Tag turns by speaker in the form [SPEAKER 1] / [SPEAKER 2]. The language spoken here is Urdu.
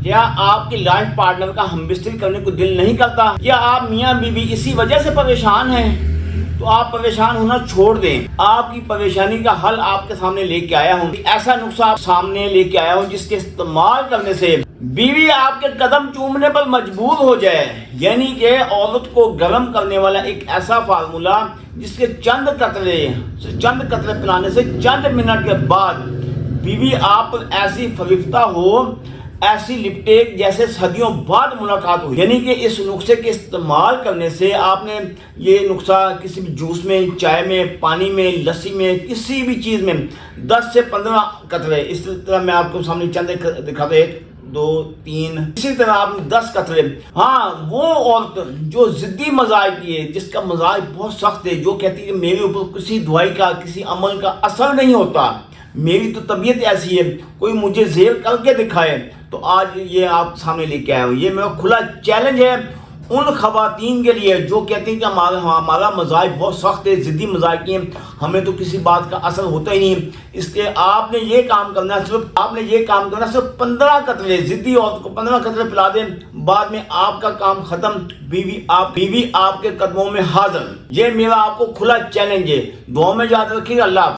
[SPEAKER 1] کیا آپ کی لائف پارٹنر کا ہم بستری کرنے کو دل نہیں کرتا؟ کیا آپ میاں بیوی اسی وجہ سے پریشان ہیں؟ تو آپ پریشان ہونا چھوڑ دیں. آپ کی پریشانی کا حل آپ کے سامنے لے کے آیا ہوں. ایسا نسخہ آپ سامنے لے کے آیا ہوں جس کے استعمال کرنے سے بیوی آپ کے قدم چومنے پر مجبور ہو جائے. یعنی کہ عورت کو گرم کرنے والا ایک ایسا فارمولا جس کے چند قطرے پلانے سے چند منٹ کے بعد بیوی آپ پر ایسی فریفتہ ہو، ایسی لپٹے جیسے صدیوں بعد ملاقات ہو. یعنی کہ اس نسخے کے استعمال کرنے سے آپ نے یہ نسخہ کسی بھی جوس میں، چائے میں، پانی میں، لسی میں، کسی بھی چیز میں 10 سے 15 قطرے، اس طرح میں آپ کو سامنے چند دکھاتا ہوں، 1 2 3، اسی طرح آپ 10 قطرے. ہاں، وہ عورت جو ضدی مزاج کی ہے، جس کا مزاج بہت سخت ہے، جو کہتی ہے کہ میرے اوپر کسی دوائی کا، کسی عمل کا اثر نہیں ہوتا، میری تو طبیعت ایسی ہے، کوئی مجھے زیر کر کے دکھائے. تو آج یہ آپ سامنے لے کے آیا ہوں. یہ میرا کھلا چیلنج ہے ان خواتین کے لیے جو کہتی ہیں کہ ہمارا مزاج بہت سخت ہے، ضدی مزاج کی ہیں، ہمیں تو کسی بات کا اثر ہوتا ہی نہیں. اس کے آپ نے یہ کام کرنا صرف 15 قطرے، ضدی عورت کو 15 قطرے پلا دیں، بعد میں آپ کا کام ختم، بیوی آپ کے قدموں میں حاضر. یہ میرا آپ کو کھلا چیلنج ہے. دعاؤں میں یاد رکھیے. اللہ حافظ.